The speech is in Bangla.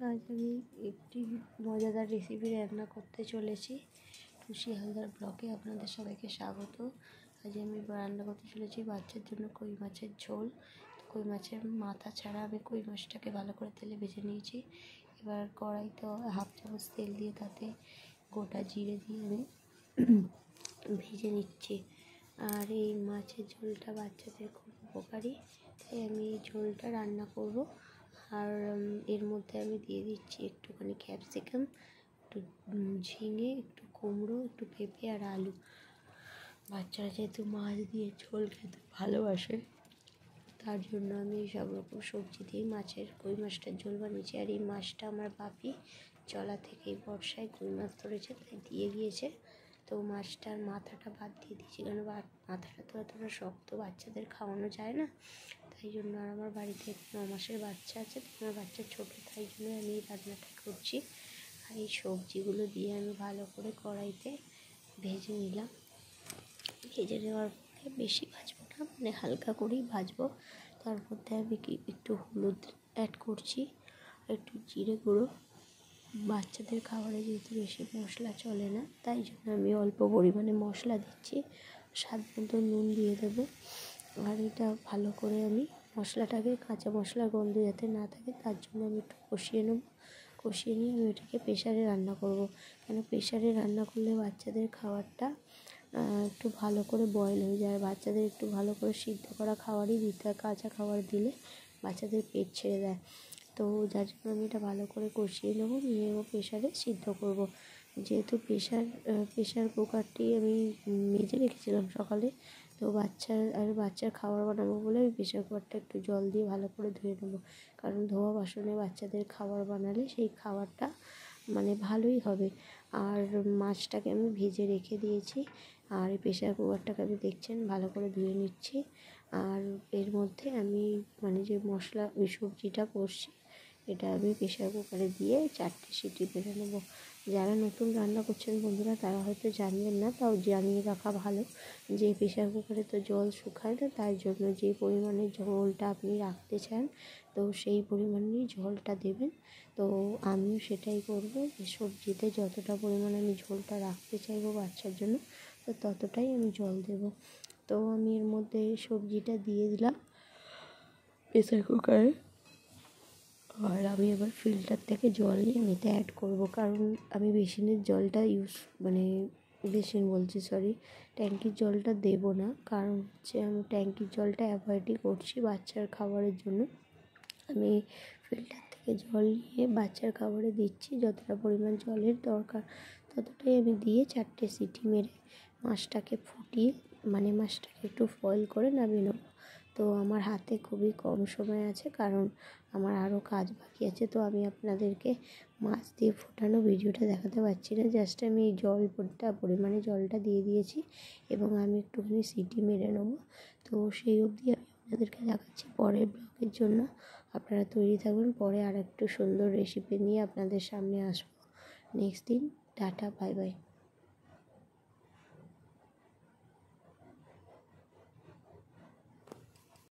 আজ আমি একটি মজাদার রেসিপি রান্না করতে চলেছি। খুশি হালদার ব্লগে আপনাদের সবাইকে স্বাগত। আজ আমি রান্না করতে চলেছি বাচ্চার জন্য কই মাছের ঝোল। কই মাছের মাথা ছাড়া আমি কই মাছটাকে ভালো করে তেলে ভেজে নিয়েছি। এবার কড়াইতে 1/2 চামচ তেল দিয়ে তাতে গোটা জিরে দিয়ে আমি ভেজে নিচ্ছি। আর এই মাছের ঝোলটা বাচ্চাদের খুব উপকারী, তাই আমি এই ঝোলটা রান্না করব। আর এর মধ্যে আমি দিয়ে দিচ্ছি একটুখানি ক্যাপসিকাম, একটু ঝিঙে, একটু কুমড়ো, একটু পেঁপে আর আলু। বাচ্চারা যেহেতু মাছ দিয়ে ঝোল খেতে ভালোবাসে, তার জন্য আমি সব রকম সবজি দিয়ে কই মাছটার ঝোল বানিয়েছি। আর এই মাছটা আমার বাপি জলা থেকে এই বর্ষায় কই মাছ ধরেছে, তাই দিয়ে গিয়েছে। তো মাছটার মাথাটা বাদ দিয়ে দিয়েছি, কারণ মাথাটা তো এতটা শক্ত বাচ্চাদের খাওয়ানো যায় না। তাই জন্য আর আমার বাড়িতে 9 মাসের বাচ্চা আছে, তো আমার বাচ্চা ছোটো, তাই জন্য আমি এই রান্নাটা করছি। আর এই সবজিগুলো দিয়ে আমি ভালো করে কড়াইতে ভেজে নিলাম। ভেজে নেওয়ার পরে বেশি ভাজবো না, মানে হালকা করেই ভাজবো। তার মধ্যে আমি একটু হলুদ অ্যাড করছি, একটু জিরে গুঁড়ো। বাচ্চাদের খাবারে যেহেতু বেশি মশলা চলে না, তাই জন্য আমি অল্প পরিমাণে মশলা দিচ্ছি। স্বাদ মতো নুন দিয়ে দেবো। আর এটা ভালো করে আমি মশলাটাকে, কাঁচা মশলার গন্ধ যাতে না থাকে, তার জন্য আমি একটু কষিয়ে নেব। কষিয়ে নিয়ে আমি এটাকে প্রেশারে রান্না করব। কেন প্রেশারে রান্না করলে বাচ্চাদের খাবারটা একটু ভালো করে বয়েল হয়ে যায়। বাচ্চাদের একটু ভালো করে সিদ্ধ করা খাবারই দিতে হয়, কাঁচা খাবার দিলে বাচ্চাদের পেট ছেড়ে দেয়। তো যার জন্য আমি এটা ভালো করে কষিয়ে নেবো, নিয়ে প্রেশারে সিদ্ধ করব। যেহেতু প্রেশার কুকারটি আমি মেজে রেখেছিলাম সকালে, তো বাচ্চার খাবার বানাবো বলে আমি প্রেশার কুকারটা একটু জল দিয়ে ভালো করে ধুয়ে নেবো। কারণ ধোয়া বাসনে বাচ্চাদের খাবার বানালে সেই খাবারটা মানে ভালোই হবে। আর মাছটাকে আমি ভেজে রেখে দিয়েছি। আর এই প্রেশার কুকারটাকে আমি দেখছেন ভালো করে ধুয়ে নিচ্ছি। আর এর মধ্যে আমি যে মশলা, ওই সবজিটা করছি, এটা আমি প্রেশার কুকারে দিয়ে 4টে সিটি মেরে নেবো। যারা নতুন রান্না করছেন বন্ধুরা, তারা হয়তো জানবেন না, তাও জানিয়ে রাখা ভালো যে প্রেশার কুকারে তো জল শুকায় না, তাই জন্য যে পরিমাণে ঝোলটা আপনি রাখতে চান, তো সেই পরিমাণেই জলটা দেবেন। তো আমিও সেটাই করব, যে সবজিতে যতটা পরিমাণে আমি ঝোলটা রাখতে চাইবো বাচ্চার জন্য, তো ততটাই আমি জল দেব। তো আমি এর মধ্যে সবজিটা দিয়ে দিলাম প্রেশার কুকারে। আর আমি এবার ফিল্টার থেকে জল নিয়ে এতে অ্যাড করব, কারণ আমি বেসিনের জলটা ট্যাঙ্কির জলটা দেব না। কারণ আমি ট্যাঙ্কির জলটা অ্যাভয়েডই করছি বাচ্চার খাবারের জন্য। আমি ফিল্টার থেকে জল নিয়ে বাচ্চার খাবারে দিচ্ছি। যতটা পরিমাণ জলের দরকার ততটাই আমি দিয়ে 4টে সিটি মেরে মাছটাকে ফুটিয়ে, মাছটাকে একটু ফয়েল করে নামিয়ে নেব। তো আমার হাতে খুবই কম সময় আছে, কারণ আমার আরও কাজ বাকি আছে। তো আমি আপনাদেরকে মাছ দিয়ে ফোটানো ভিডিওটা দেখাতে পারছি না। জাস্ট আমি এই পরিমাণে জলটা দিয়ে দিয়েছি এবং আমি একটুখানি সিটি মেরে নেবো। তো সেই অবধি আমি আপনাদেরকে দেখাচ্ছি পরের ব্লগের জন্য। আপনারা তৈরি থাকবেন, পরে আর একটু সুন্দর রেসিপি নিয়ে আপনাদের সামনে আসবো নেক্সট দিন। Tata, bye bye.